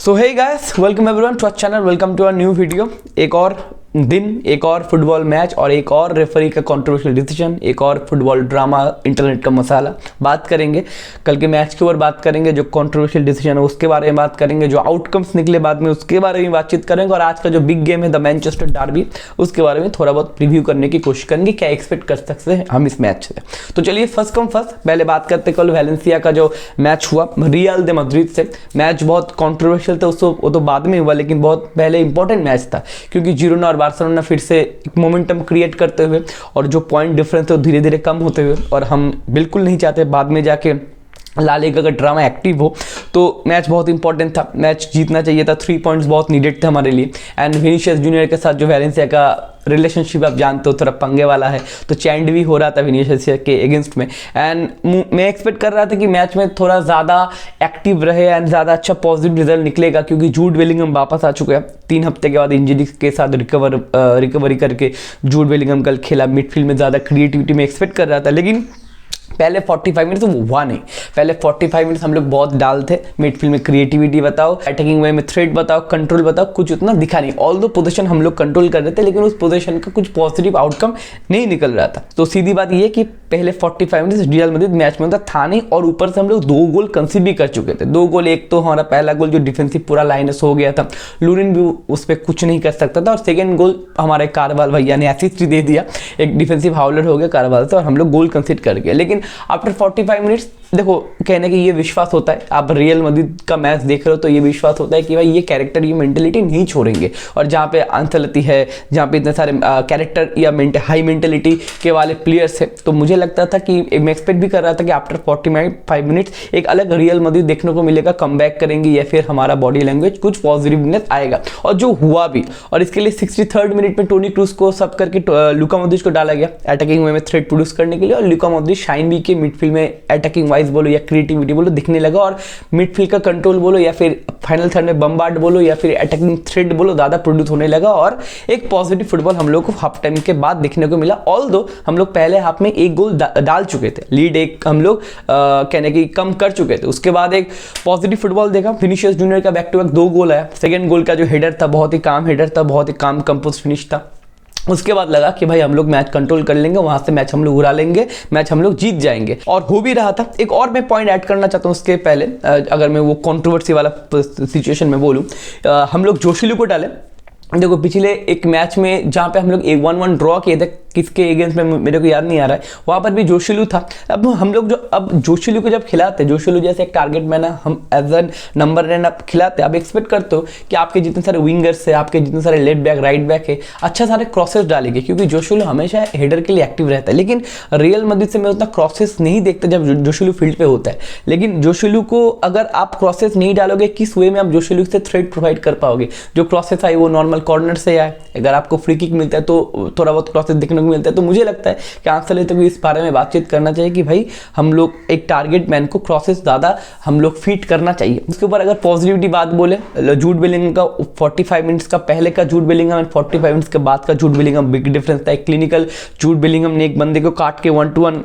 So hey guys, welcome everyone to our channel, welcome to our new video. एक और दिन, एक और फुटबॉल मैच और एक और रेफरी का कंट्रोवर्शियल डिसीजन, एक और फुटबॉल ड्रामा, इंटरनेट का मसाला। बात करेंगे कल के मैच के ऊपर, बात करेंगे जो कंट्रोवर्शियल डिसीजन है उसके बारे में बात करेंगे, जो आउटकम्स निकले बाद में उसके बारे में बातचीत करेंगे, और आज का जो बिग गेम है द मैनचेस्टर डार्बी उसके बारे में थोड़ा बहुत रिव्यू करने की कोशिश करेंगे, क्या एक्सपेक्ट कर सकते हैं हम इस मैच से। तो चलिए फर्स्ट कम फर्स्ट पहले बात करते कल वैलेंसिया का जो मैच हुआ रियल दे मैड्रिड से। मैच बहुत कंट्रोवर्शियल था, उसको वो तो बाद में हुआ, लेकिन बहुत पहले इंपॉर्टेंट मैच था क्योंकि जिरोना और बार्सिलोना फिर से एक मोमेंटम क्रिएट करते हुए और जो पॉइंट डिफरेंस है वो धीरे धीरे कम होते हुए, और हम बिल्कुल नहीं चाहते बाद में जाके ला लीगा का ड्रामा एक्टिव हो। तो मैच बहुत इंपॉर्टेंट था, मैच जीतना चाहिए था, 3 पॉइंट्स बहुत नीडेड थे हमारे लिए। एंड विनीशियस जूनियर के साथ जो वैलेंसिया का रिलेशनशिप आप जानते हो थोड़ा पंगे वाला है, तो चैंड भी हो रहा था विनीशियस के अगेंस्ट में। एंड मैं एक्सपेक्ट कर रहा था कि मैच में थोड़ा ज़्यादा एक्टिव रहे एंड ज़्यादा अच्छा पॉजिटिव रिजल्ट निकलेगा क्योंकि जूड बेलिंगम वापस आ चुके हैं 3 हफ्ते के बाद इंजरी के साथ रिकवरी करके। जूड बेलिंगम कल खेला, मिडफील्ड में ज़्यादा क्रिएटिविटी में एक्सपेक्ट कर रहा था, लेकिन पहले 45 मिनट तो वो हुआ नहीं। पहले 45 मिनट हम लोग बहुत डाल थे, मिडफील्ड में क्रिएटिविटी बताओ, अटैकिंग वे में थ्रेड बताओ, कंट्रोल बताओ, कुछ उतना दिखा नहीं। ऑल दो पोजीशन हम लोग कंट्रोल कर रहे थे, लेकिन उस पोजीशन का कुछ पॉजिटिव आउटकम नहीं निकल रहा था। तो सीधी बात ये कि पहले 45 मिनट रियल मैड्रिड मैच में था नहीं, और ऊपर से हम लोग 2 गोल कंसीड भी कर चुके थे। 2 गोल, एक तो हमारा पहला गोल जो डिफेंसिव पूरा लाइनस हो गया था, लूरिन भी उस पर कुछ नहीं कर सकता था, और सेकेंड गोल हमारे कारवाल भैया ने असिस्ट दे दिया, एक डिफेंसिव हाउलर हो गया कारवाल से और हम लोग गोल कंसीड कर गए। लेकिन आफ्टर 45 मिनट्स देखो, कहने की ये विश्वास होता है, आप रियल मैड्रिड का मैच देख रहे हो तो ये विश्वास होता है कि भाई ये कैरेक्टर, ये मेंटेलिटी नहीं छोड़ेंगे। और जहाँ पे अंसलती है, जहाँ पे इतने सारे कैरेक्टर या हाई मेंटेलिटी के वाले प्लेयर्स है, तो मुझे लगता था कि मैं एक्सपेक्ट भी कर रहा था कि आफ्टर 45 मिनट्स एक अलग रियल मैड्रिड देखने को मिलेगा, कमबैक करेंगे या फिर हमारा बॉडी लैंग्वेज कुछ पॉजिटिवनेस आएगा, और जो हुआ भी। और इसके लिए 63rd मिनट में टोनी क्रूज को सब करके लुका मॉड्रिच को डाला गया अटैकिंग वे में थ्रेड प्रोड्यूस करने के लिए, और लुका मॉड्रिच शाइन भी के मिडफील्ड में अटैकिंग वाइज बोलो या क्रिएटिविटी बोलो दिखने लगा, और मिडफील्ड का कंट्रोल बोलो या फिर फाइनल थर्ड में बम्बार्ड बोलो या फिर अटैकिंग थ्रेड बोलो ज़्यादा प्रोड्यूस होने लगा, और एक पॉजिटिव फुटबॉल हम लोग को हाफ टाइम के बाद देखने को मिला। ऑल्दो हम लोग पहले हाफ में 1 गोल डाल चुके थे, लीड एक हम लोग कहने की कम कर चुके थे, उसके बाद एक पॉजिटिव फुटबॉल देखा। विनीशियस जूनियर का बैक टू बैक 2 गोल आया। सेकेंड गोल का जो हेडर था बहुत ही काम हेडर था, बहुत ही काम कंपोज फिनिश था। उसके बाद लगा कि भाई हम लोग मैच कंट्रोल कर लेंगे, वहां से मैच हम लोग उड़ा लेंगे, मैच हम लोग जीत जाएंगे, और हो भी रहा था। एक और मैं पॉइंट ऐड करना चाहता हूँ उसके पहले, अगर मैं वो कंट्रोवर्सी वाला सिचुएशन में बोलूँ, हम लोग जोशिलू को डाले। देखो पिछले एक मैच में जहाँ पे हम लोग 1-1 ड्रॉ किए थे, किसके अगेंस्ट में मेरे को याद नहीं आ रहा है, वहाँ पर भी जोशिलू था। अब हम लोग अब जोशिलू को जब खिलाते, जोशिलू जैसे एक टारगेट मैन हम एज एन नंबर 10 आप खिलाते, आप एक्सपेक्ट करते हो कि आपके जितने सारे विंगर्स है, आपके जितने सारे लेफ्ट बैक राइट बैक है, अच्छा सारे क्रॉसेस डालेंगे क्योंकि जोशिलू हमेशा हेडर के लिए एक्टिव रहता है। लेकिन रियल मैड्रिड से मैं उतना क्रॉसेस नहीं देखता जब जोशिलू फील्ड पे होता है। लेकिन जोशिलू को अगर आप क्रॉसेस नहीं डालोगे, किस वे में आप जोशिलू से थ्रेड प्रोवाइड कर पाओगे? जो क्रॉसेस आए वो नॉर्मल कॉर्नर से आए, अगर आपको फ्री किक मिलता है तो थोड़ा बहुत क्रॉसेस देखने को मिलता है। तो मुझे लगता है कि अंसेलोटी को इस बारे में बातचीत करना चाहिए कि भाई हम लोग एक टारगेट मैन को क्रॉसेस ज़्यादा हम लोग फीट करना चाहिए। उसके ऊपर अगर पॉजिटिविटी बात बोले, जूड बेलिंगम का 45 मिनट्स का पहले का जूड बेलिंगम और 45 मिनट्स के बाद का जूड बेलिंगम बिग डिफरेंस था। एक क्लिनिकल जूड बेलिंगम ने एक बंदे को काट के 1-2-1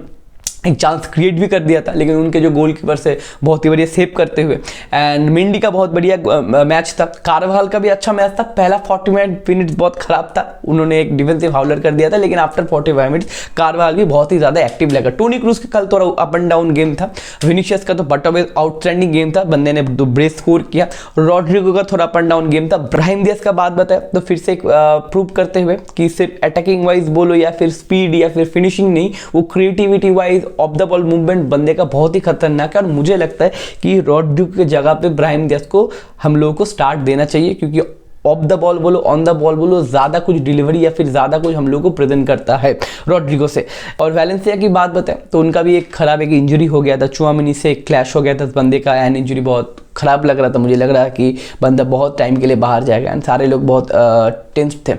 एक चांस क्रिएट भी कर दिया था, लेकिन उनके जो गोलकीपर से बहुत ही बढ़िया सेव करते हुए। एंड मेंडी का बहुत बढ़िया मैच था, कारवाल का भी अच्छा मैच था। पहला 40 मिनट्स बहुत खराब था, उन्होंने एक डिफेंसिव हाउलर कर दिया था, लेकिन आफ्टर 45 मिनट्स कारवाल भी बहुत ही ज़्यादा एक्टिव लगा। टोनी क्रूज का कल थोड़ा अप एंड डाउन गेम था, विनीशियस का तो बटवे आउटस्टैंडिंग गेम था, बंदे ने 2 ब्रेस स्कोर किया। रॉड्रिगो का थोड़ा अप एंड डाउन गेम था। ब्राहिम दियाज का बात बताया तो फिर से प्रूव करते हुए कि सिर्फ अटैकिंग वाइज बोलो या फिर स्पीड या फिर फिनिशिंग नहीं, वो creativity wise of the ball movement बंदे का बहुत ही खतरनाक है। और मुझे लगता है कि रॉड्रिगो की जगह पे ब्राहिम दियाज को हम लोगों को स्टार्ट देना चाहिए, क्योंकि ऑफ द बॉल बोलो ऑन द बॉल बोलो ज़्यादा कुछ डिलीवरी या फिर ज़्यादा कुछ हम लोग को प्रेजेंट करता है रॉड्रिगो से। और वैलेंसिया की बात बताएं तो उनका भी एक खराब एक इंजरी हो गया था, चुआमिनी से एक क्लैश हो गया था इस बंदे का, एंड इंजरी बहुत खराब लग रहा था। मुझे लग रहा कि बंदा बहुत टाइम के लिए बाहर जाएगा, एंड सारे लोग बहुत टेंस थे,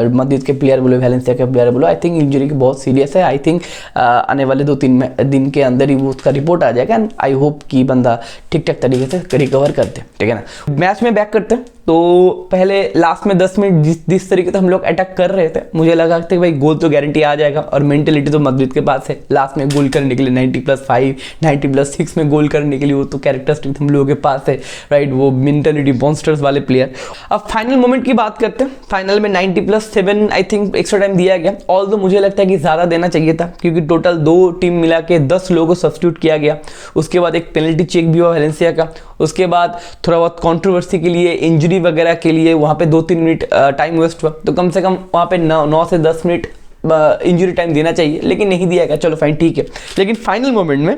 मैड्रिड के प्लेयर बोलो, वैलेंसिया के प्लेयर बोलो। आई थिंक इंजरी की बहुत सीरियस है। आई थिंक आने वाले 2-3 दिन के अंदर ही वो उसका रिपोर्ट आ जाएगा, एंड आई होप कि बंदा ठीक ठाक तरीके से रिकवर करते, ठीक है ना। मैच में बैक करते हैं तो पहले लास्ट में 10 मिनट जिस तरीके से हम लोग अटैक कर रहे थे, मुझे लगा कि भाई गोल तो गारंटी आ जाएगा, और मेंटेलिटी तो मैड्रिड के पास है। लास्ट में गोल करने के लिए 90+5, 90+6 में गोल करने के लिए वो तो कैरेक्टरिस्टिक हम लोगों के पास पास है, राइट, वो मेंटालिटी मॉन्स्टर्स वाले प्लेयर। अब फाइनल मोमेंट की बात करते हैं। फाइनल में 90+7 आई थिंक एक्स्ट्रा टाइम दिया गया, ऑल्दो मुझे लगता है कि ज़्यादा देना चाहिए था, क्योंकि टोटल 2 टीम मिला के 10 लोगों को सब्स्टिट्यूट किया गया। उसके बाद एक पेनल्टी चेक भी हुआ वेलेंसिया का, उसके बाद थोड़ा बहुत कंट्रोवर्सी के लिए, इंजरी वगैरह के लिए वहाँ पे 2-3 मिनट टाइम वेस्ट हुआ, तो कम से कम वहाँ पे 9 से 10 मिनट इंजरी टाइम देना चाहिए, लेकिन नहीं दिया गया। चलो फाइन, ठीक है। लेकिन फाइनल मोमेंट में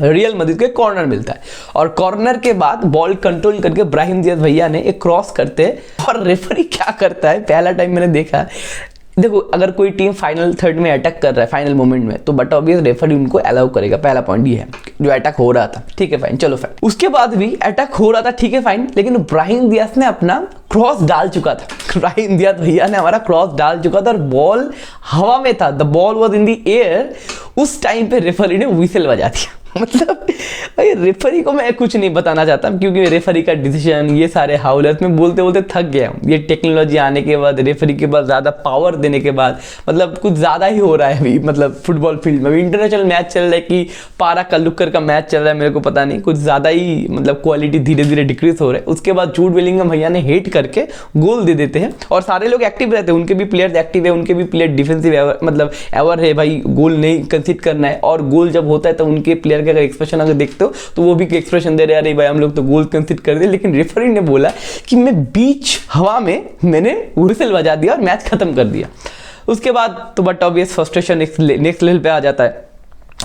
रियल मैड्रिड को एक कॉर्नर मिलता है, और कॉर्नर के बाद बॉल कंट्रोल करके ब्राहिम दियाज भैया ने एक क्रॉस करते हैं, और रेफरी क्या करता है, पहला टाइम मैंने देखा। देखो, अगर कोई टीम फाइनल थर्ड में अटैक कर रहा है फाइनल मोमेंट में, तो बट ऑब्वियस रेफरी उनको अलाउ करेगा। पहला पॉइंट ये है, जो अटैक हो रहा था, ठीक है फाइन, चलो फाइन। उसके बाद भी अटैक हो रहा था, ठीक है फाइन, लेकिन ब्राहिम दियाज ने अपना क्रॉस डाल चुका था। ब्राहिम दियाज भैया ने हमारा क्रॉस डाल चुका था, और बॉल हवा में था, the ball was in the air. उस टाइम पे रेफरी ने व्हिसल बजा दिया। मतलब भाई, रेफरी को मैं कुछ नहीं बताना चाहता, क्योंकि रेफरी का डिसीजन, ये सारे हाउलर्स में बोलते बोलते थक गया हूँ। ये टेक्नोलॉजी आने के बाद, रेफरी के पास ज़्यादा पावर देने के बाद, मतलब कुछ ज़्यादा ही हो रहा है अभी, मतलब फुटबॉल फील्ड में। अभी इंटरनेशनल मैच चल रहा है कि पारा कल्लुक्कर का मैच चल रहा है, मेरे को पता नहीं, कुछ ज़्यादा ही मतलब क्वालिटी धीरे धीरे डिक्रीज हो रहा है। उसके बाद जूड बेलिंगम भैया ने हेट करके गोल दे देते हैं, और सारे लोग एक्टिव रहते हैं, उनके भी प्लेयर्स एक्टिव है, उनके भी प्लेयर डिफेंसिव मतलब एवर है भाई, गोल नहीं कंसीड करना है। और गोल जब होता है तो उनके प्लेयर का एक्सप्रेशन अगर देखते हो तो वो भी एक्सप्रेशन दे रहे हैं, अरे भाई हम लोग तो गोल कंसीड कर दिए। लेकिन रेफरी ने बोला कि मैं बीच हवा में मैंने व्हिसल बजा दिया और मैच खत्म कर दिया। उसके बाद तो but obvious frustration next level पे आ जाता है।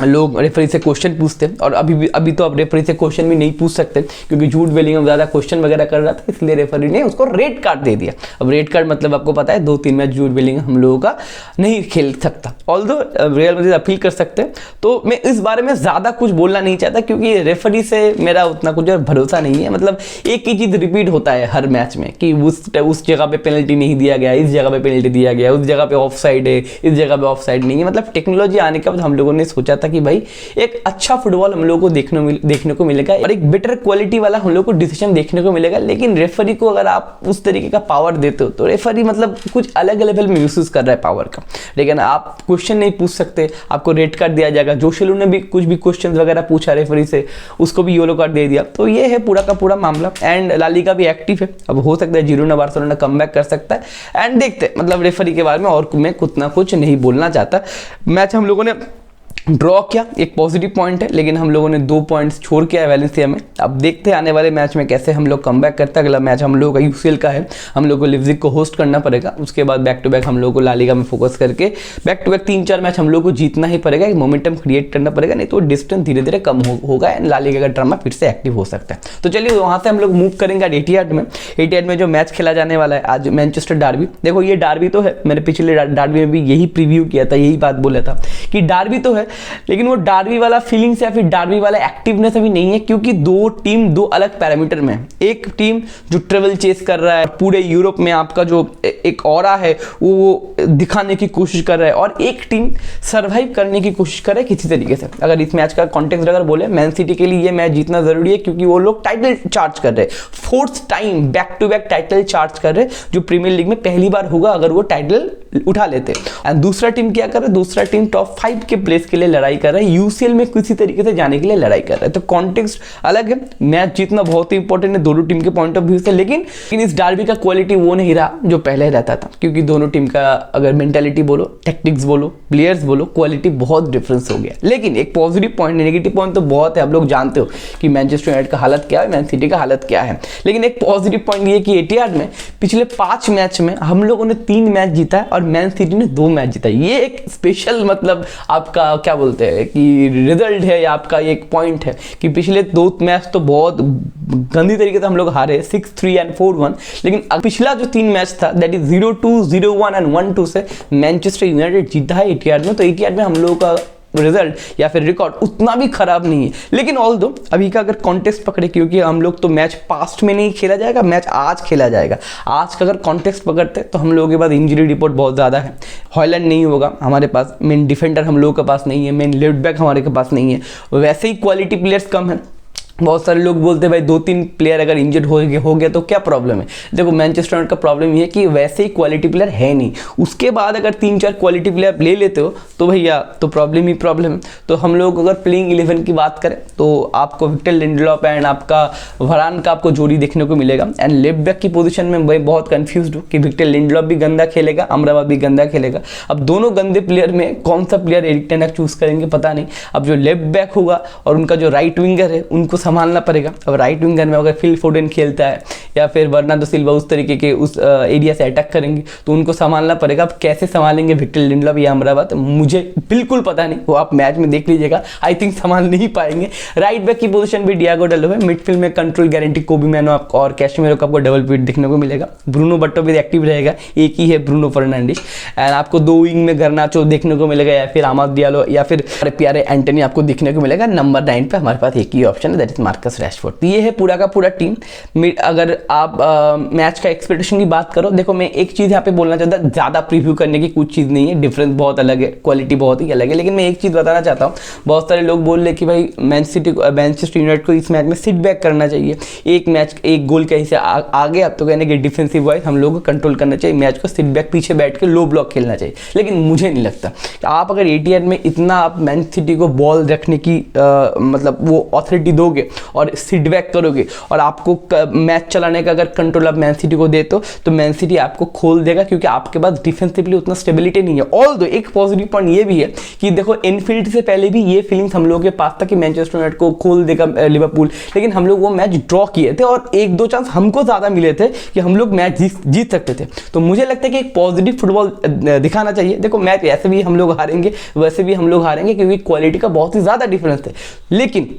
लोग रेफरी से क्वेश्चन पूछते हैं, और अभी तो अब रेफरी से क्वेश्चन भी नहीं पूछ सकते, क्योंकि जूड बेलिंगम ज़्यादा क्वेश्चन वगैरह कर रहा था, इसलिए रेफरी ने उसको रेड कार्ड दे दिया। अब रेड कार्ड मतलब आपको पता है 2-3 मैच जूड बेलिंगम हम लोगों का नहीं खेल सकता, ऑल्दो रियल मैड्रिड अपील कर सकते हैं। तो मैं इस बारे में ज़्यादा कुछ बोलना नहीं चाहता, क्योंकि रेफरी से मेरा उतना कुछ भरोसा नहीं है। मतलब एक ही चीज़ रिपीट होता है हर मैच में कि उस जगह पे पेनल्टी नहीं दिया गया, इस जगह पे पेनल्टी दिया गया, उस जगह पे ऑफ साइड है, इस जगह पे ऑफ साइड नहीं है। मतलब टेक्नोलॉजी आने के बाद हम लोगों ने सोचा था कि भाई एक अच्छा फुटबॉल हम लोगों को देखने को मिलेगा, और एक बेटर क्वालिटी वाला हम लोग को डिसीजन देखने को मिलेगा। लेकिन रेफरी को अगर आप उस तरीके का पावर देते हो, तो रेफरी मतलब कुछ अलग लेवल में यूज कर रहा है पावर का। लेकिन आप क्वेश्चन नहीं पूछ सकते, आपको रेड कार्ड दिया जाएगा। जोशेलू ने भी कुछ भी क्वेश्चन वगैरह पूछा रेफरी से, उसको भी येलो कार्ड दे दिया। तो ये है पूरा का पूरा मामला। एंड ला लीगा भी एक्टिव है, अब हो सकता है जिरोना बार्सिलोना कमबैक कर सकता है। एंड देखते मतलब रेफरी के बारे में और मैं उतना कुछ नहीं बोलना चाहता। मैच हम लोगों ने ड्रॉ किया, एक पॉजिटिव पॉइंट है, लेकिन हम लोगों ने 2 पॉइंट्स छोड़ के आए वेलेंसिया में। अब देखते हैं आने वाले मैच में कैसे हम लोग कमबैक करते हैं। अगला मैच हम लोगों का यूसीएल का है, हम लोग को लिप्जिग को होस्ट करना पड़ेगा। उसके बाद बैक टू बैक हम लोग को ला लीगा में फोकस करके बैक टू बैक 3-4 मैच हम लोग को जीतना ही पड़ेगा, एक मोमेंटम क्रिएट करना पड़ेगा, नहीं तो डिस्टेंस धीरे धीरे कम होगा एंड ला लीगा का ड्रामा फिर से एक्टिव हो सकता है। तो चलिए वहाँ से हम लोग मूव करेंगे एटिहाद में। एटिहाद में जो मैच खेला जाने वाला है आज, मैनचेस्टर डार्बी। देखो ये डार्बी तो है, मैंने पिछले डार्बी में भी यही प्रीव्यू किया था, यही बात बोला था कि डार्बी तो है, लेकिन वो डार्बी वाला फीलिंग्स या फिर डार्बी वाला एक्टिवनेस अभी नहीं है, क्योंकि 2 टीम 2 अलग पैरामीटर में है। एक टीम जो ट्रेवल चेस कर रहा है, पूरे यूरोप में आपका जो एक ऑरा है वो दिखाने की कोशिश कर रहा है, और एक टीम सर्वाइव करने की कोशिश कर रहा है किसी तरीके से। अगर इस मैच का कॉन्टेक्स्ट अगर बोले, मैन सिटी के लिए ये मैच जीतना जरूरी है, क्योंकि वो लोग टाइटल चार्ज कर रहे हैं, 4th time back to back title charge कर रहे हैं, जो प्रीमियर लीग में पहली बार होगा अगर वो टाइटल उठा लेते। एंड दूसरा टीम क्या कर रहा है, दूसरा टीम टॉप 5 के प्लेस के लिए लड़ाई कर रहा है, यूसीएल में किसी तरीके से जाने के लिए लड़ाई कर रहा है। तो कॉन्टेक्स्ट अलग है, मैच जीतना बहुत ही इंपॉर्टेंट है दोनों टीम के पॉइंट ऑफ व्यू से। लेकिन इस डार्बी का क्वालिटी वो नहीं रहा जो पहले रहता था, क्योंकि दोनों टीम का अगर मेंटालिटी बोलो, टैक्टिक्स बोलो, प्लेयर्स बोलो, क्वालिटी बहुत डिफरेंस हो गया। लेकिन एक पॉजिटिव पॉइंट, नेगेटिव पॉइंट तो बहुत है, आप लोग जानते हो कि मैनचेस्टर यूनाइटेड का हालत क्या है, मैन सिटी का हालत क्या है। लेकिन एक पॉजिटिव पॉइंट ये कि एटिहाद में पिछले 5 मैच में हम लोगों ने 3 मैच जीता है, और मैन सिटी ने 2 मैच जीता है। ये एक स्पेशल मतलब आपका क्या बोलते हैं कि रिजल्ट है, या आपका एक पॉइंट है कि पिछले 2 मैच तो बहुत गंदी तरीके से हम लोग हारे, 6-3 एंड 4-1। लेकिन पिछला जो 3 मैच था, दैट इज 0-2, 0-1 एंड 1-2 से मैनचेस्टर यूनाइटेड जीता है एटिहाद में। तो एटिहाद में हम लोगों का रिजल्ट या फिर रिकॉर्ड उतना भी खराब नहीं है। लेकिन ऑल्दो अभी का अगर कॉन्टेक्स्ट पकड़े, क्योंकि हम लोग तो मैच पास्ट में नहीं खेला जाएगा, मैच आज खेला जाएगा। आज का अगर कॉन्टेक्स्ट पकड़ते तो हम लोगों के पास इंजरी रिपोर्ट बहुत ज़्यादा है। हॉयलैंड नहीं होगा हमारे पास, मेन डिफेंडर हम लोगों के पास नहीं है, मेन लेफ्ट बैक हमारे के पास नहीं है, वैसे ही क्वालिटी प्लेयर्स कम है। बहुत सारे लोग बोलते हैं भाई 2-3 प्लेयर अगर इंजर्ड हो गया तो क्या प्रॉब्लम है। देखो मैनचेस्टर यूनाइटेड का प्रॉब्लम ये है कि वैसे ही क्वालिटी प्लेयर है नहीं, उसके बाद अगर 3-4 क्वालिटी प्लेयर ले लेते हो तो भैया तो प्रॉब्लम ही प्रॉब्लम है। तो हम लोग अगर प्लेइंग 11 की बात करें तो आपको विक्टर लिंडलॉफ एंड आपका वरान का आपको जोड़ी देखने को मिलेगा। एंड लेफ्ट बैक की पोजीशन में मैं बहुत कंफ्यूज हूँ कि विक्टर लिंडलॉफ भी गंदा खेलेगा, अमराबाद भी गंदा खेलेगा। अब दोनों गंदे प्लेयर में कौन सा प्लेयर एरिक टेन हाग चूज करेंगे पता नहीं। अब जो लेफ्ट बैक होगा और उनका जो राइट विंगर है उनको संभालना पड़ेगा। अब राइट विंगर में अगर फिल फोडेन खेलता है या फिर बर्नार्डो सिल्वा उस तरीके के उस एरिया से अटैक करेंगे तो उनको संभालना पड़ेगा। अब कैसे संभालेंगे विक्टर लिंडलॉफ या अमराबाद मुझे बिल्कुल पता नहीं, वो आप मैच में देख लीजिएगा। आई थिंक संभाल नहीं पाएंगे। राइट बैक की पोजीशन भी डियागो डालो है। मिडफील्ड में कंट्रोल गारंटी कोबी मैनो आपको और कैशमेरो को आपको डबल पीट देखने को मिलेगा। ब्रूनो बट्टो भी एक्टिव रहेगा, एक ही है ब्रूनो फर्नांडिस। एंड आपको 2 विंग में गर्नाचो देखने को मिलेगा या फिर आमाद डियालो या फिर प्यारे एंटनी आपको देखने को मिलेगा। नंबर 9 पे हमारे पास एक ही ऑप्शन है, दैट इज मार्कस रैशफोर्ड। तो ये है पूरा का पूरा टीम। अगर आप मैच का एक्सपेक्टेशन की बात करो, देखो मैं एक चीज़ यहाँ पे बोलना चाहता हूँ, ज़्यादा प्रीव्यू करने की कुछ चीज़ नहीं है, डिफरेंस बहुत अलग है, क्वालिटी बहुत ही अलग है। लेकिन मैं एक चीज़ बताना चाहता हूँ, बहुत सारे लोग बोल रहे कि भाई मैनचेस्टर यूनाइटेड को इस मैच में सिट बैक करना चाहिए, एक गोल कहीं से आ गया तो कहने कि डिफेंसिव वाइज हम लोग को कंट्रोल करना चाहिए, मैच को सिट बैक पीछे बैठ के लो ब्लॉक खेलना चाहिए। लेकिन मुझे नहीं लगता कि आप अगर एटीएड में इतना आप मैन सिटी को बॉल रखने की मतलब वो ऑथोरिटी दोगे और सिट बैक करोगे और आपको मैच चलाने का अगर कंट्रोल आप मैन सिटी को देते हो तो मैन सिटी आपको खोल देगा, क्योंकि आपके पास डिफेंसिवली उतना स्टेबिलिटी नहीं है। ऑल्दो एक पॉजिटिव पॉइंट ये भी है कि देखो एनफील्ड से पहले भी ये फीलिंग्स हम लोगों के पास था कि मैनचेस्टर यूनाइटेड को खोल देगा लिवरपूल, लेकिन हम लोग वो मैच ड्रॉ किए थे और 1-2 चांस हमको ज़्यादा मिले थे कि हम लोग मैच जीत सकते थे। तो मुझे लगता है कि एक पॉजिटिव फुटबॉल दिखाना चाहिए। देखो मैच ऐसे भी हम लोग हारेंगे, वैसे भी हम लोग हारेंगे, क्योंकि क्वालिटी का बहुत ही ज़्यादा डिफरेंस है। लेकिन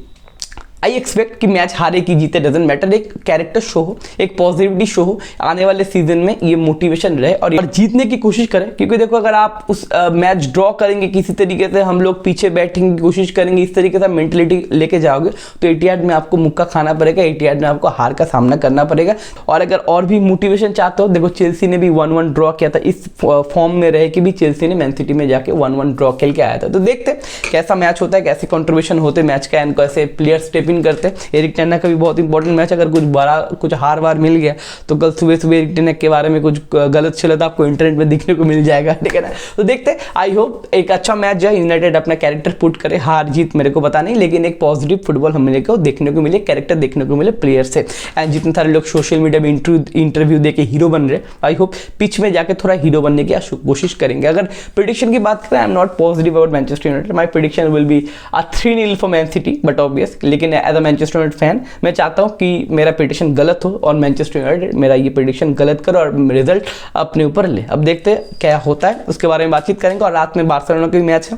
आई एक्सपेक्ट कि मैच हारे कि जीते डजेंट मैटर, एक कैरेक्टर शो हो, एक पॉजिटिविटी शो हो, आने वाले सीजन में ये मोटिवेशन रहे और जीतने की कोशिश करें। क्योंकि देखो अगर आप उस मैच ड्रॉ करेंगे किसी तरीके से, हम लोग पीछे बैठने की कोशिश करेंगे, इस तरीके से मेंटलिटी लेके जाओगे तो एटीएड में आपको मुक्का खाना पड़ेगा, एटीएड में आपको हार का सामना करना पड़ेगा। और अगर और भी मोटिवेशन चाहते हो, देखो चेल्सी ने भी 1-1 ड्रॉ किया था, इस फॉर्म में रहे कि भी चेल्सी ने मैन सिटी में जाके 1-1 ड्रॉ खेल के आया था। तो देखते कैसा मैच होता है, कैसे कॉन्ट्रीब्यूशन होते मैच का एंड कैसे प्लेयर स्टेप करते। एरिक टेन हाग का भी बहुत इंपॉर्टेंट मैच, अगर कुछ बड़ा कुछ हार वार मिल गया तो कल सुबह एरिक टेन हाग के बारे में कुछ गलत चला था आपको इंटरनेट में दिखने को मिल जाएगा, ठीक है ना। तो देखते, आई होप एक अच्छा मैच जो है यूनाइटेड अपना कैरेक्टर पुट करे, हार जीत मेरे को पता नहीं, लेकिन एक पॉजिटिव फुटबॉल हमें को देखने को मिले, कैरेक्टर देखने को मिले प्लेयर से। एंड जितने सारे लोग सोशल मीडिया में इंटरव्यू दे के हीरो बन रहे, आई होप पिच में जाके थोड़ा हीरो बनने की कोशिश करेंगे। अगर प्रेडिक्शन की बात करें, I am not positive about Manchester United, my prediction will be 3-0 for Man City, but obvious, लेकिन as a Manchester United fan मैं चाहता हूं कि मेरा प्रेडिक्शन गलत हो और मैनचेस्टर यूनाइटेड मेरा ये प्रेडिक्शन गलत करो और रिजल्ट अपने ऊपर ले। अब देखते हैं क्या होता है, उसके बारे में बातचीत करेंगे। और रात में बार्सिलोना का भी मैच है,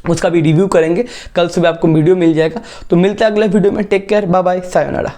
उसका भी रिव्यू करेंगे, कल सुबह आपको वीडियो मिल जाएगा। तो मिलते हैं अगले वीडियो में, take care, bye bye, sayonara.